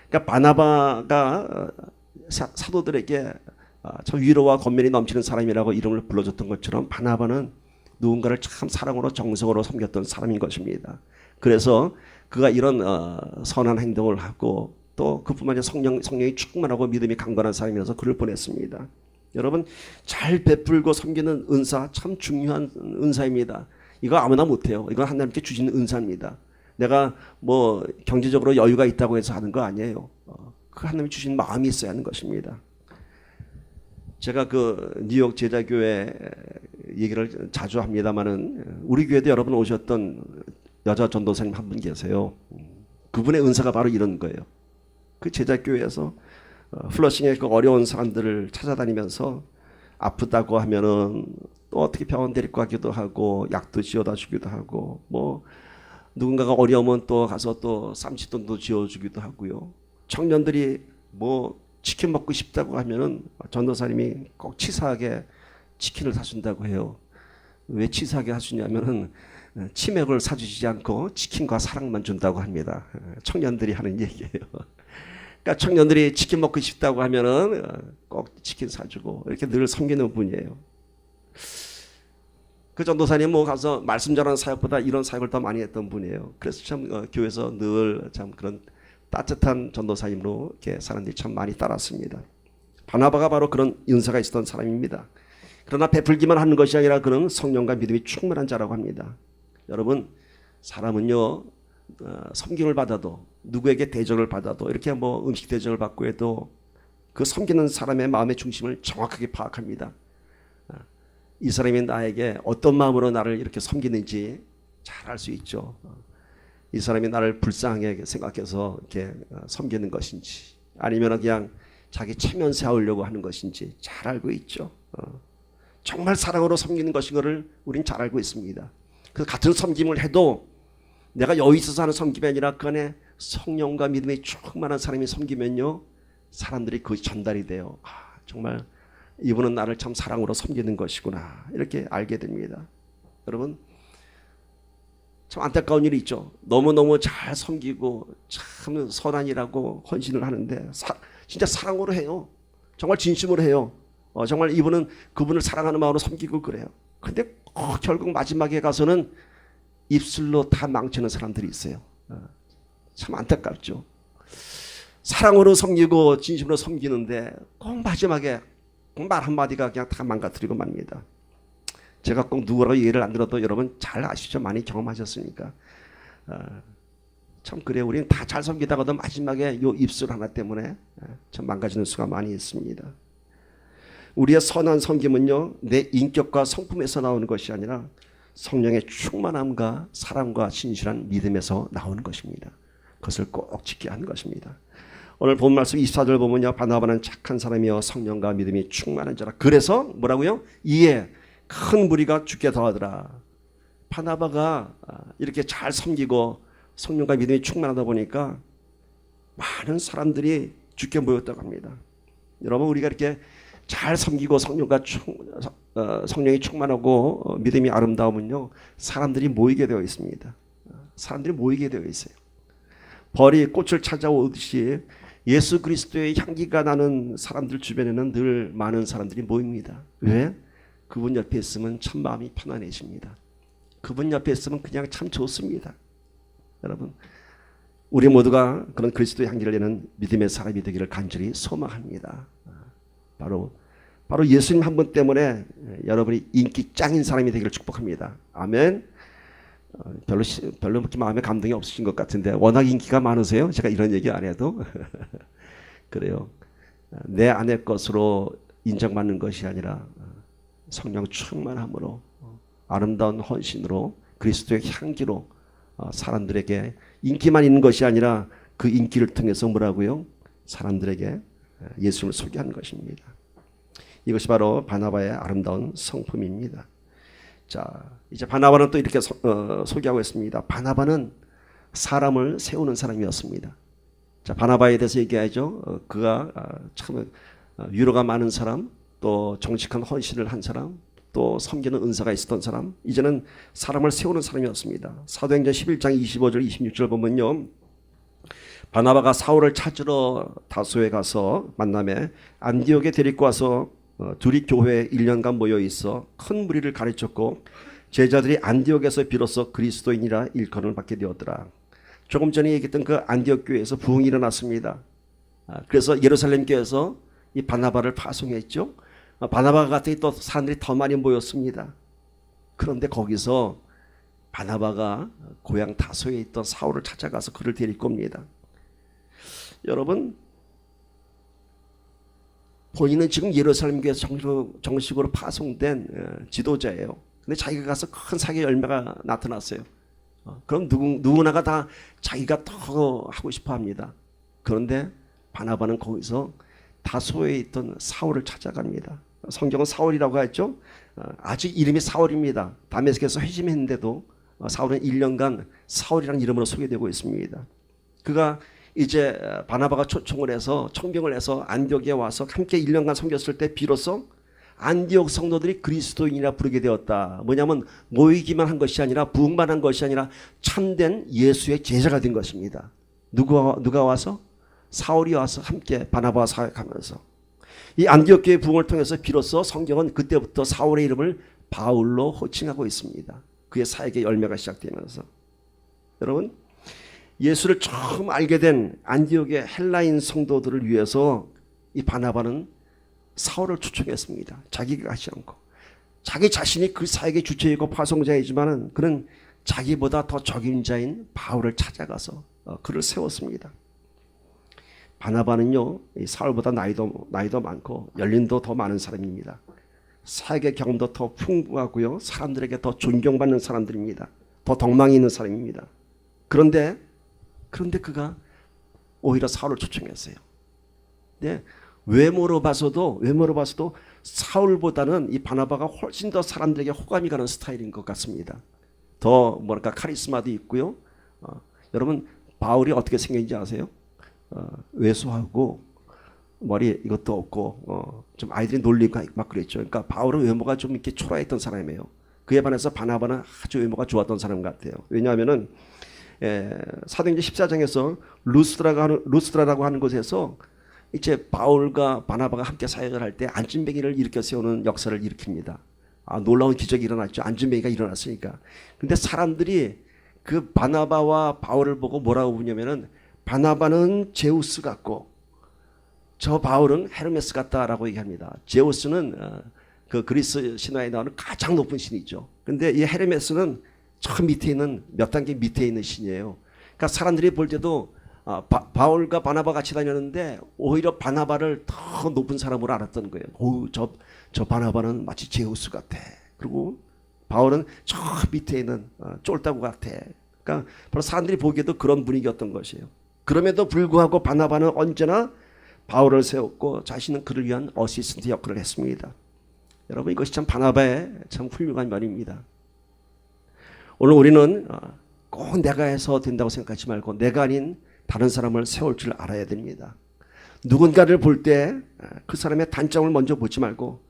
그러니까 바나바가 사도들에게 참 위로와 권면이 넘치는 사람이라고 이름을 불러줬던 것처럼 바나바는 누군가를 참 사랑으로 정성으로 섬겼던 사람인 것입니다. 그래서 그가 이런 선한 행동을 하고 또 그뿐만 아니라 성령이 충만하고 믿음이 강건한 사람이라서 그를 보냈습니다. 여러분 잘 베풀고 섬기는 은사 참 중요한 은사입니다. 이거 아무나 못해요. 이건 하나님께 주시는 은사입니다. 내가 뭐 경제적으로 여유가 있다고 해서 하는 거 아니에요. 그 하나님이 주신 마음이 있어야 하는 것입니다. 제가 그 뉴욕 제자교회 얘기를 자주 합니다만은 우리 교회도 여러분 오셨던 여자 전도사님 한 분 계세요. 그분의 은사가 바로 이런 거예요. 그 제자교회에서 플러싱의 그 어려운 사람들을 찾아다니면서 아프다고 하면은 또 어떻게 병원 데리고 가기도 하고 약도 지어다 주기도 하고 뭐 누군가가 어려우면 또 가서 또 쌈짓돈도 지어주기도 하고요. 청년들이 뭐 치킨 먹고 싶다고 하면은 전도사님이 꼭 치사하게 치킨을 사준다고 해요. 왜 치사하게 사주냐면은 치맥을 사주지 않고 치킨과 사랑만 준다고 합니다. 청년들이 하는 얘기예요. 그러니까 청년들이 치킨 먹고 싶다고 하면은 꼭 치킨 사주고 이렇게 늘 섬기는 분이에요. 그 전도사님 뭐 가서 말씀 전하는 사역보다 이런 사역을 더 많이 했던 분이에요. 그래서 참 교회에서 늘 참 그런 따뜻한 전도사님으로 이렇게 사람들이 참 많이 따랐습니다. 바나바가 바로 그런 은사가 있었던 사람입니다. 그러나 베풀기만 하는 것이 아니라 그는 성령과 믿음이 충만한 자라고 합니다. 여러분 사람은요 섬김을 받아도 누구에게 대접을 받아도 이렇게 뭐 음식 대접을 받고 해도 그 섬기는 사람의 마음의 중심을 정확하게 파악합니다. 이 사람이 나에게 어떤 마음으로 나를 이렇게 섬기는지 잘 알 수 있죠. 이 사람이 나를 불쌍하게 생각해서 이렇게 섬기는 것인지 아니면 그냥 자기 체면 세우려고 하는 것인지 잘 알고 있죠. 정말 사랑으로 섬기는 것인 것을 우린 잘 알고 있습니다. 그 같은 섬김을 해도 내가 여유 있어서 하는 섬김이 아니라 그 안에 성령과 믿음이 충만한 사람이 섬기면요 사람들이 그것이 전달이 돼요. 정말 이분은 나를 참 사랑으로 섬기는 것이구나 이렇게 알게 됩니다. 여러분 참 안타까운 일이 있죠. 너무너무 잘 섬기고 참 선한 일하고 헌신을 하는데 진짜 사랑으로 해요. 정말 진심으로 해요. 정말 이분은 그분을 사랑하는 마음으로 섬기고 그래요. 근데 결국 마지막에 가서는 입술로 다 망치는 사람들이 있어요. 참 안타깝죠. 사랑으로 섬기고 진심으로 섬기는데 꼭 마지막에 말 한마디가 그냥 다 망가뜨리고 맙니다. 제가 꼭 누구라고 얘기를 안 들어도 여러분 잘 아시죠? 많이 경험하셨으니까. 참 그래요. 우리는 다 잘 섬기다가도 마지막에 요 입술 하나 때문에 참 망가지는 수가 많이 있습니다. 우리의 선한 섬김은요 내 인격과 성품에서 나오는 것이 아니라 성령의 충만함과 사랑과 진실한 믿음에서 나오는 것입니다. 그것을 꼭 지켜야 하는 것입니다. 오늘 본 말씀 24절 보면요 바나바는 착한 사람이요 성령과 믿음이 충만한 자라. 그래서 뭐라고요? 이에 큰 무리가 주께 더하더라. 바나바가 이렇게 잘 섬기고 성령과 믿음이 충만하다 보니까 많은 사람들이 주께 모였다고 합니다. 여러분 우리가 이렇게 잘 섬기고 성령이 충만하고 믿음이 아름다우면요 사람들이 모이게 되어 있습니다. 사람들이 모이게 되어 있어요. 벌이 꽃을 찾아오듯이 예수 그리스도의 향기가 나는 사람들 주변에는 늘 많은 사람들이 모입니다. 왜? 그분 옆에 있으면 참 마음이 편안해집니다. 그분 옆에 있으면 그냥 참 좋습니다. 여러분, 우리 모두가 그런 그리스도의 향기를 내는 믿음의 사람이 되기를 간절히 소망합니다. 바로 예수님 한 분 때문에 여러분이 인기 짱인 사람이 되기를 축복합니다. 아멘. 별로 그렇게 마음에 감동이 없으신 것 같은데 워낙 인기가 많으세요. 제가 이런 얘기 안 해도 그래요. 내 안의 것으로 인정받는 것이 아니라 성령 충만함으로 아름다운 헌신으로 그리스도의 향기로 사람들에게 인기만 있는 것이 아니라 그 인기를 통해서 뭐라고요? 사람들에게 예수님을 소개하는 것입니다. 이것이 바로 바나바의 아름다운 성품입니다. 자, 이제 바나바는 또 이렇게 소개하고 있습니다. 바나바는 사람을 세우는 사람이었습니다. 자, 바나바에 대해서 얘기하죠. 그가 참 위로가 많은 사람, 또 정직한 헌신을 한 사람, 또 섬기는 은사가 있었던 사람, 이제는 사람을 세우는 사람이었습니다. 사도행전 11장 25절 26절 보면요, 바나바가 사울을 찾으러 다소에 가서 만남에 안디옥에 데리고 와서 둘이 교회에 1년간 모여 있어 큰 무리를 가르쳤고 제자들이 안디옥에서 비로소 그리스도인이라 일컬음을 받게 되었더라. 조금 전에 얘기했던 그 안디옥 교회에서 부흥이 일어났습니다. 그래서 예루살렘 교회에서 이 바나바를 파송했죠. 바나바 같은 또 사람들이 더 많이 모였습니다. 그런데 거기서 바나바가 고향 다소에 있던 사울을 찾아가서 그를 데리고 옵니다. 여러분, 본인은 지금 예루살렘 교회에서 정식으로 파송된 지도자예요. 근데 자기가 가서 큰 사기의 열매가 나타났어요. 그럼 누구나가 다 자기가 더 하고 싶어 합니다. 그런데 바나바는 거기서 다소에 있던 사울을 찾아갑니다. 성경은 사울이라고 했죠. 아직 이름이 사울입니다. 다메섹에서 회심했는데도 사울은 1년간 사울이라는 이름으로 소개되고 있습니다. 그가 이제 바나바가 초청을 해서 청병을 해서 안디옥에 와서 함께 1년간 섬겼을 때 비로소 안디옥 성도들이 그리스도인이라 부르게 되었다. 뭐냐면 모이기만 한 것이 아니라 부흥만 한 것이 아니라 참된 예수의 제자가 된 것입니다. 누가 와서? 사울이 와서 함께 바나바와 사역하면서 이 안디옥 교회 부흥을 통해서 비로소 성경은 그때부터 사울의 이름을 바울로 호칭하고 있습니다. 그의 사역의 열매가 시작되면서 여러분, 예수를 처음 알게 된 안디옥의 헬라인 성도들을 위해서 이 바나바는 사울을 초청했습니다. 자기가 하지 않고 자기 자신이 그 사역의 주체이고 파송자이지만은 그는 자기보다 더 적임자인 바울을 찾아가서 그를 세웠습니다. 바나바는요, 사울보다 나이도 많고 연륜도 더 많은 사람입니다. 사역의 경험도 더 풍부하고요, 사람들에게 더 존경받는 사람들입니다. 더 덕망이 있는 사람입니다. 그런데 그가 오히려 사울을 초청했어요. 네, 외모로 봐서도 사울보다는 이 바나바가 훨씬 더 사람들에게 호감이 가는 스타일인 것 같습니다. 더 뭐랄까 카리스마도 있고요. 여러분, 바울이 어떻게 생겼는지 아세요? 왜소하고 머리 이것도 없고 좀 아이들이 놀리고 막 그랬죠. 그러니까 바울은 외모가 좀 이렇게 초라했던 사람이에요. 그에 반해서 바나바는 아주 외모가 좋았던 사람 같아요. 왜냐하면은 사도행전 14장에서 루스드라라고 하는 곳에서 이제 바울과 바나바가 함께 사역을 할 때 안진뱅이를 일으켜 세우는 역사를 일으킵니다. 놀라운 기적이 일어났죠. 안진뱅이가 일어났으니까. 근데 사람들이 그 바나바와 바울을 보고 뭐라고 부르냐면은 바나바는 제우스 같고 저 바울은 헤르메스 같다라고 얘기합니다. 제우스는 그 그리스 신화에 나오는 가장 높은 신이죠. 근데 이 헤르메스는 저 밑에 있는 몇 단계 밑에 있는 신이에요. 그러니까 사람들이 볼 때도 바울과 바나바 같이 다녔는데 오히려 바나바를 더 높은 사람으로 알았던 거예요. 저 바나바는 마치 제우스 같아. 그리고 바울은 저 밑에 있는 쫄따구 같아. 그러니까 바로 사람들이 보기에도 그런 분위기였던 것이에요. 그럼에도 불구하고 바나바는 언제나 바울을 세웠고 자신은 그를 위한 어시스턴트 역할을 했습니다. 여러분, 이것이 참 바나바의 참 훌륭한 말입니다. 오늘 우리는 꼭 내가 해서 된다고 생각하지 말고 내가 아닌 다른 사람을 세울 줄 알아야 됩니다. 누군가를 볼 때 그 사람의 단점을 먼저 보지 말고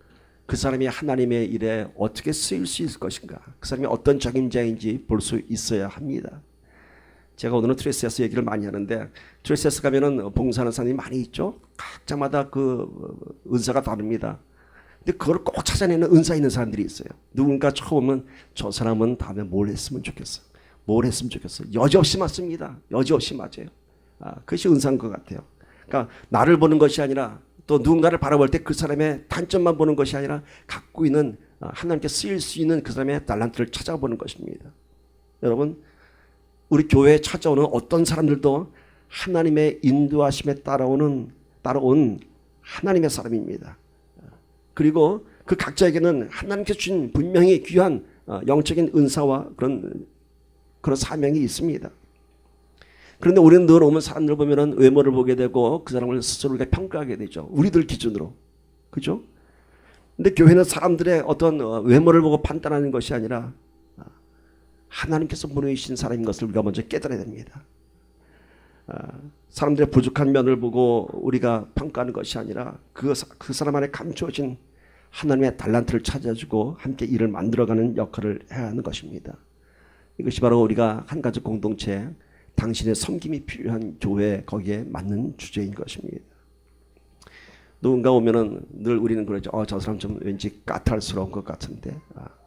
그 사람이 하나님의 일에 어떻게 쓰일 수 있을 것인가, 그 사람이 어떤 적임자인지 볼 수 있어야 합니다. 제가 오늘은 트레스에서 얘기를 많이 하는데 트레스에서 가면은 봉사하는 사람이 많이 있죠. 각자마다 그 은사가 다릅니다. 근데 그걸 꼭 찾아내는 은사 있는 사람들이 있어요. 누군가 처음은 저 사람은 다음에 뭘 했으면 좋겠어. 뭘 했으면 좋겠어. 여지없이 맞습니다. 여지없이 맞아요. 그것이 은사인 것 같아요. 그러니까 나를 보는 것이 아니라 또 누군가를 바라볼 때 그 사람의 단점만 보는 것이 아니라 갖고 있는 하나님께 쓰일 수 있는 그 사람의 달란트를 찾아보는 것입니다. 여러분, 우리 교회에 찾아오는 어떤 사람들도 하나님의 인도하심에 따라온 하나님의 사람입니다. 그리고 그 각자에게는 하나님께서 주신 분명히 귀한 영적인 은사와 그런 사명이 있습니다. 그런데 우리는 늘 오면 사람들 보면은 외모를 보게 되고 그 사람을 스스로 평가하게 되죠. 우리들 기준으로. 그죠? 근데 교회는 사람들의 어떤 외모를 보고 판단하는 것이 아니라 하나님께서 보내주신 사람인 것을 우리가 먼저 깨달아야 됩니다. 사람들의 부족한 면을 보고 우리가 평가하는 것이 아니라 그 사람 안에 감추어진 하나님의 달란트를 찾아주고 함께 일을 만들어가는 역할을 해야 하는 것입니다. 이것이 바로 우리가 한 가지 공동체, 당신의 섬김이 필요한 교회, 거기에 맞는 주제인 것입니다. 누군가 오면은 늘 우리는 그러죠. 저 사람 좀 왠지 까탈스러운 것 같은데,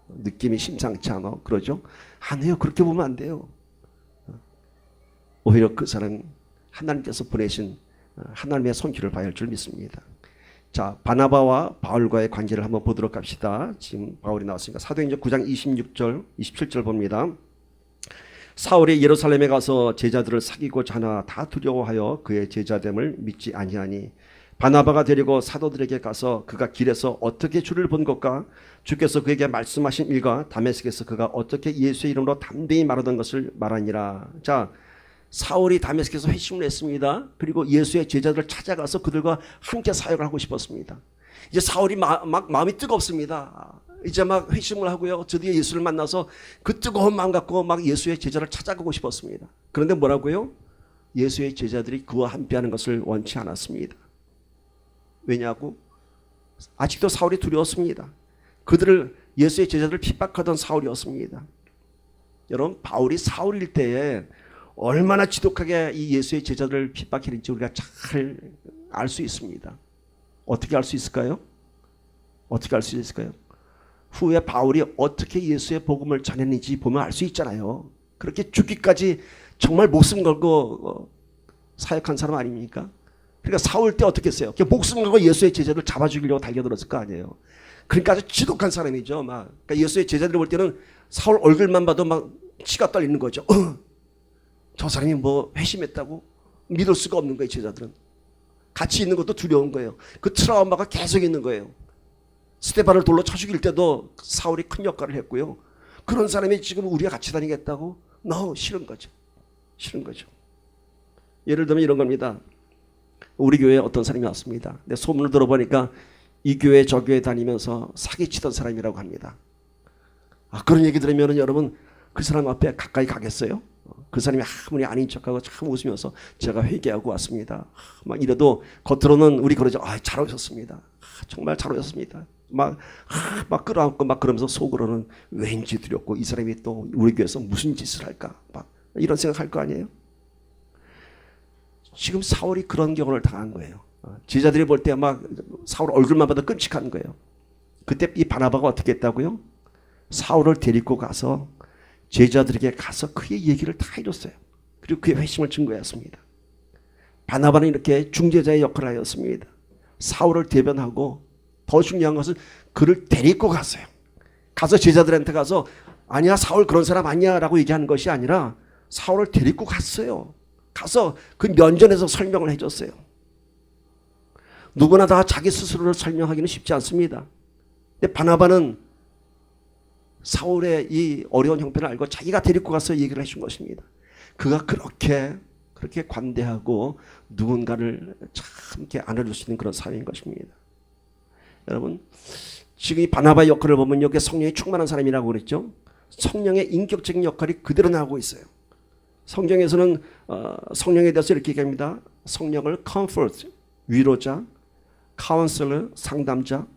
느낌이 심상치 않아. 그러죠. 안 해요. 그렇게 보면 안 돼요. 오히려 그 사람 하나님께서 보내신 하나님의 손길을 봐야 할 줄 믿습니다. 자, 바나바와 바울과의 관계를 한번 보도록 합시다. 지금 바울이 나왔으니까 사도행전 9장 26절, 27절 봅니다. 사울이 예루살렘에 가서 제자들을 사귀고자 하나 다 두려워하여 그의 제자됨을 믿지 아니하니 바나바가 데리고 사도들에게 가서 그가 길에서 어떻게 주를 본 것과 주께서 그에게 말씀하신 일과 다메섹에서 그가 어떻게 예수의 이름으로 담대히 말하던 것을 말하니라. 자, 사울이 다메섹에서 회심을 했습니다. 그리고 예수의 제자들을 찾아가서 그들과 함께 사역을 하고 싶었습니다. 이제 사울이 마음이 뜨겁습니다. 이제 막 회심을 하고요. 드디어 예수를 만나서 그 뜨거운 마음 갖고 막 예수의 제자를 찾아가고 싶었습니다. 그런데 뭐라고요? 예수의 제자들이 그와 함께하는 것을 원치 않았습니다. 왜냐고? 아직도 사울이 두려웠습니다. 그들을 예수의 제자들을 핍박하던 사울이었습니다. 여러분, 바울이 사울일 때에 얼마나 지독하게 이 예수의 제자들을 핍박했는지 우리가 잘 알 수 있습니다. 어떻게 알 수 있을까요? 어떻게 알 수 있을까요? 후에 바울이 어떻게 예수의 복음을 전했는지 보면 알 수 있잖아요. 그렇게 죽기까지 정말 목숨 걸고 사역한 사람 아닙니까? 그러니까 사울 때 어떻게 했어요? 목숨 걸고 예수의 제자들 잡아 죽이려고 달려들었을 거 아니에요. 그러니까 아주 지독한 사람이죠. 그러니까 예수의 제자들 볼 때는 사울 얼굴만 봐도 막 치가 떨리는 거죠. 저 사람이 뭐 회심했다고? 믿을 수가 없는 거예요. 제자들은. 같이 있는 것도 두려운 거예요. 그 트라우마가 계속 있는 거예요. 스데반을 돌로 쳐 죽일 때도 사울이 큰 역할을 했고요. 그런 사람이 지금 우리가 같이 다니겠다고? 싫은 거죠. 싫은 거죠. 예를 들면 이런 겁니다. 우리 교회에 어떤 사람이 왔습니다. 근데 소문을 들어보니까 이 교회 저 교회 다니면서 사기치던 사람이라고 합니다. 그런 얘기 들으면 여러분 그 사람 앞에 가까이 가겠어요? 그 사람이 아무리 아닌 척하고 참 웃으면서 제가 회개하고 왔습니다. 막 이래도 겉으로는 우리 그러죠. 잘 오셨습니다. 정말 잘 오셨습니다. 막 끌어안고 막 그러면서 속으로는 왠지 두렵고 이 사람이 또 우리 교회에서 무슨 짓을 할까? 막 이런 생각할 거 아니에요? 지금 사울이 그런 경험을 당한 거예요. 제자들이 볼 때 막 사울 얼굴만 봐도 끔찍한 거예요. 그때 이 바나바가 어떻게 했다고요? 사울을 데리고 가서 제자들에게 가서 그의 얘기를 다 해줬어요. 그리고 그의 회심을 증거했습니다. 바나바는 이렇게 중재자의 역할을 하였습니다. 사울을 대변하고 더 중요한 것은 그를 데리고 갔어요. 가서 제자들한테 가서 아니야 사울 그런 사람 아니야 라고 얘기하는 것이 아니라 사울을 데리고 갔어요. 가서 그 면전에서 설명을 해줬어요. 누구나 다 자기 스스로를 설명하기는 쉽지 않습니다. 근데 바나바는 사울의 이 어려운 형편을 알고 자기가 데리고 가서 얘기를 해준 것입니다. 그가 그렇게 관대하고 누군가를 참 이렇게 안아줄 수 있는 그런 사람인 것입니다. 여러분, 지금 이 바나바의 역할을 보면 여기 성령이 충만한 사람이라고 그랬죠. 성령의 인격적인 역할이 그대로 나오고 있어요. 성경에서는 성령에 대해서 이렇게 얘기합니다. 성령을 comfort, 위로자, counselor, 상담자,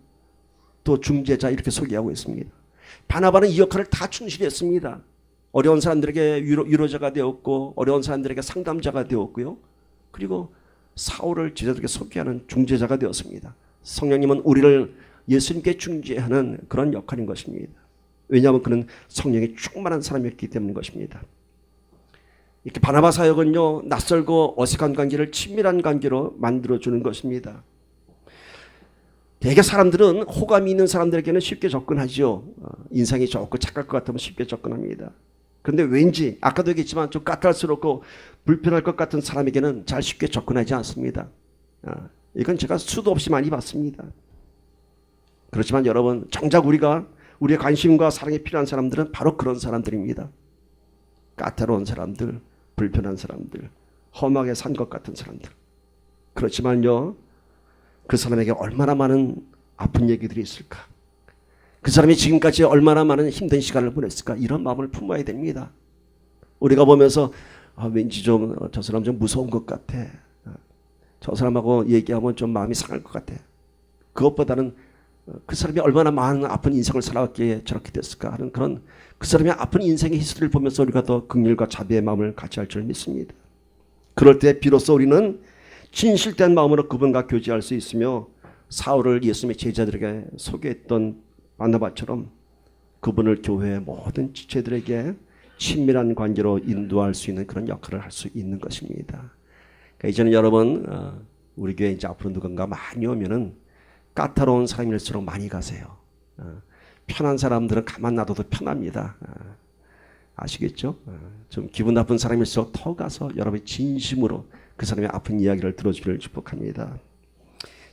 또 중재자 이렇게 소개하고 있습니다. 바나바는 이 역할을 다 충실히 했습니다. 어려운 사람들에게 위로자가 되었고 어려운 사람들에게 상담자가 되었고요. 그리고 사울을 제자들에게 소개하는 중재자가 되었습니다. 성령님은 우리를 예수님께 중재하는 그런 역할인 것입니다. 왜냐하면 그는 성령에 충만한 사람이었기 때문인 것입니다. 이렇게 바나바 사역은요, 낯설고 어색한 관계를 친밀한 관계로 만들어주는 것입니다. 대개 사람들은 호감이 있는 사람들에게는 쉽게 접근하죠. 인상이 좋고 착할 것 같으면 쉽게 접근합니다. 그런데 왠지 아까도 얘기했지만 좀 까탈스럽고 불편할 것 같은 사람에게는 잘 쉽게 접근하지 않습니다. 이건 제가 수도 없이 많이 봤습니다. 그렇지만 여러분, 정작 우리의 관심과 사랑이 필요한 사람들은 바로 그런 사람들입니다. 까다로운 사람들, 불편한 사람들, 험하게 산 것 같은 사람들. 그렇지만요, 그 사람에게 얼마나 많은 아픈 얘기들이 있을까? 그 사람이 지금까지 얼마나 많은 힘든 시간을 보냈을까? 이런 마음을 품어야 됩니다. 우리가 보면서 왠지 좀 저 사람 좀 무서운 것 같아. 저 사람하고 얘기하면 좀 마음이 상할 것 같아. 그것보다는 그 사람이 얼마나 많은 아픈 인생을 살아왔기에 저렇게 됐을까 하는 그런 그 사람의 아픈 인생의 히스토리를 보면서 우리가 더 긍휼과 자비의 마음을 같이 할 줄 믿습니다. 그럴 때 비로소 우리는 진실된 마음으로 그분과 교제할 수 있으며 사울을 예수님의 제자들에게 소개했던 바나바처럼 그분을 교회의 모든 지체들에게 친밀한 관계로 인도할 수 있는 그런 역할을 할 수 있는 것입니다. 그러니까 이제는 여러분, 우리 교회 이제 앞으로 누군가 많이 오면은 까다로운 사람일수록 많이 가세요. 편한 사람들은 가만 놔둬도 편합니다. 아시겠죠? 좀 기분 나쁜 사람일수록 더 가서 여러분이 진심으로 그 사람의 아픈 이야기를 들어주기를 축복합니다.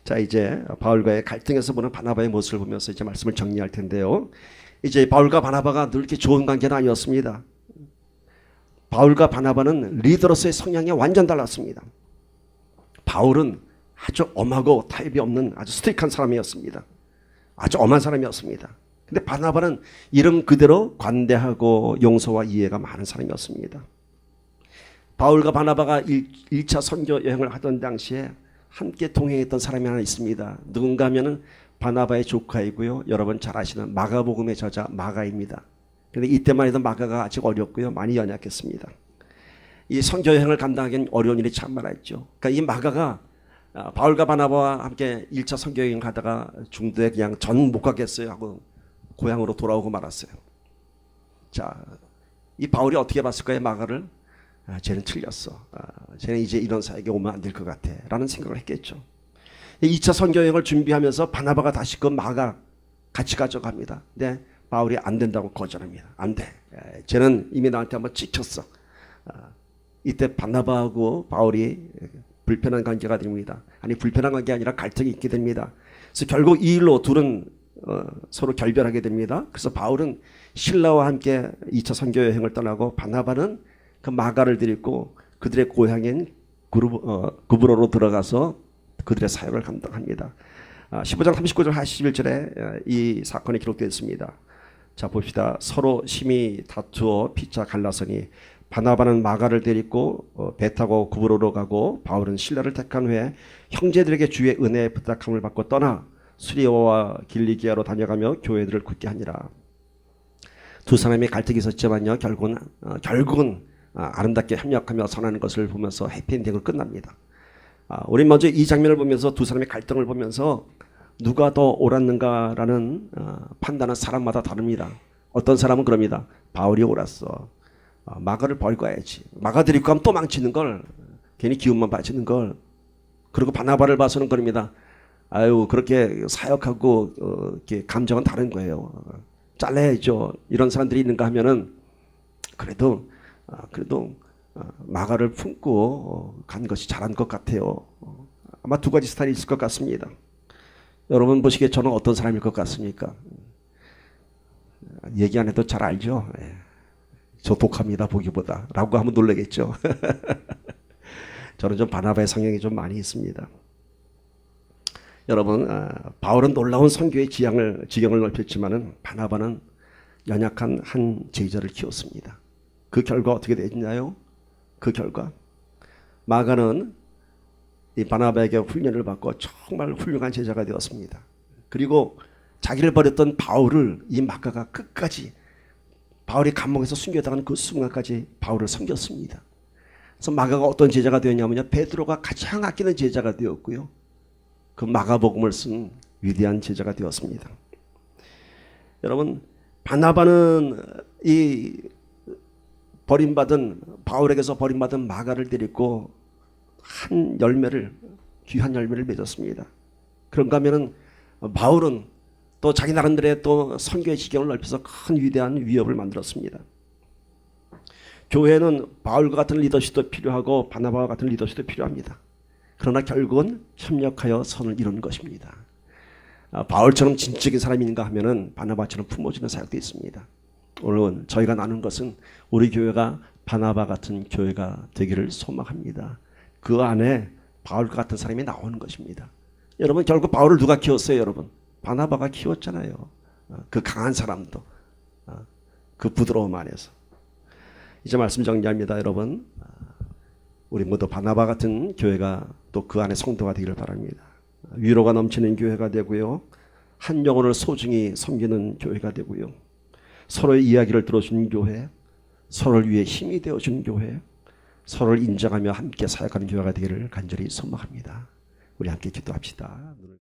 자, 이제 바울과의 갈등에서 보는 바나바의 모습을 보면서 이제 말씀을 정리할 텐데요. 이제 바울과 바나바가 늘 이렇게 좋은 관계는 아니었습니다. 바울과 바나바는 리더로서의 성향이 완전 달랐습니다. 바울은 아주 엄하고 타협이 없는 아주 스트릭한 사람이었습니다. 아주 엄한 사람이었습니다. 근데 바나바는 이름 그대로 관대하고 용서와 이해가 많은 사람이었습니다. 바울과 바나바가 1차 선교 여행을 하던 당시에 함께 동행했던 사람이 하나 있습니다. 누군가 하면은 바나바의 조카이고요. 여러분 잘 아시는 마가복음의 저자 마가입니다. 그런데 이때만 해도 마가가 아직 어렸고요. 많이 연약했습니다. 이 선교 여행을 감당하기엔 어려운 일이 참 많았죠. 그러니까 이 마가가 바울과 바나바와 함께 1차 선교 여행을 가다가 중도에 그냥 전 못 가겠어요 하고 고향으로 돌아오고 말았어요. 자, 이 바울이 어떻게 봤을까요? 마가를? 쟤는 틀렸어. 쟤는 이제 이런 사역에 오면 안 될 것 같아 라는 생각을 했겠죠. 2차 선교 여행을 준비하면서 바나바가 다시 그 마가 같이 가져갑니다. 근데 바울이 안 된다고 거절합니다. 안 돼. 쟤는 이미 나한테 한번 찍혔어. 이때 바나바하고 바울이 불편한 관계가 됩니다. 아니, 불편한 관계가 아니라 갈등이 있게 됩니다. 그래서 결국 이 일로 둘은 서로 결별하게 됩니다. 그래서 바울은 신라와 함께 2차 선교 여행을 떠나고 바나바는 그 마가를 데리고 그들의 고향인 구브로로 들어가서 그들의 사역을 감당합니다. 15장 39절 41절에 이 사건이 기록되어 있습니다. 자, 봅시다. 서로 심히 다투어 피차 갈라서니 바나바는 마가를 데리고 배 타고 구브로로 가고 바울은 신라를 택한 후에 형제들에게 주의 은혜의 부탁함을 받고 떠나 수리오와 길리기아로 다녀가며 교회들을 굳게 하니라. 두 사람의 갈등이 있었지만요, 결국은 아름답게 협력하며 선하는 것을 보면서 해피엔딩으로 끝납니다. 우리 먼저 이 장면을 보면서 두 사람의 갈등을 보면서 누가 더 옳았는가라는 판단은 사람마다 다릅니다. 어떤 사람은 그럽니다. 바울이 옳았어. 마가를 버리고 가야지. 마가 데리고 가면 또 망치는 걸. 괜히 기운만 빠지는 걸. 그리고 바나바를 봐서는 그럽니다. 아유, 그렇게 사역하고 이렇게 감정은 다른 거예요. 잘라야죠. 이런 사람들이 있는가 하면은 그래도 마가를 품고 간 것이 잘한 것 같아요. 아마 두 가지 스타일이 있을 것 같습니다. 여러분 보시기에 저는 어떤 사람일 것 같습니까? 얘기 안 해도 잘 알죠. 저 독합니다 보기보다 라고 하면 놀라겠죠. 저는 좀 바나바의 성향이 좀 많이 있습니다. 여러분, 바울은 놀라운 선교의 지경을 넓혔지만은 바나바는 연약한 한 제자를 키웠습니다. 그 결과 어떻게 됐나요? 그 결과 마가는 이 바나바에게 훈련을 받고 정말 훌륭한 제자가 되었습니다. 그리고 자기를 버렸던 바울을 이 마가가 끝까지 바울이 감옥에서 숨겨다가는 그 순간까지 바울을 섬겼습니다. 그래서 마가가 어떤 제자가 되었냐면요, 베드로가 가장 아끼는 제자가 되었고요, 그 마가복음을 쓴 위대한 제자가 되었습니다. 여러분, 바나바는 이 바울에게서 버림받은 마가를 데리고 한 열매를, 귀한 열매를 맺었습니다. 그런가 하면은 바울은 또 자기 나름대로의 또 선교의 지경을 넓혀서 큰 위대한 위협을 만들었습니다. 교회는 바울과 같은 리더십도 필요하고 바나바와 같은 리더십도 필요합니다. 그러나 결국은 협력하여 선을 이루는 것입니다. 바울처럼 진적인 사람인가 하면은 바나바처럼 품어주는 사역도 있습니다. 오늘 저희가 나눈 것은 우리 교회가 바나바 같은 교회가 되기를 소망합니다. 그 안에 바울과 같은 사람이 나오는 것입니다. 여러분, 결국 바울을 누가 키웠어요? 여러분, 바나바가 키웠잖아요. 그 강한 사람도, 그 부드러움 안에서. 이제 말씀 정리합니다. 여러분, 우리 모두 바나바 같은 교회가 또 그 안에 성도가 되기를 바랍니다. 위로가 넘치는 교회가 되고요, 한 영혼을 소중히 섬기는 교회가 되고요, 서로의 이야기를 들어주는 교회, 서로를 위해 힘이 되어주는 교회, 서로를 인정하며 함께 사역하는 교회가 되기를 간절히 소망합니다. 우리 함께 기도합시다.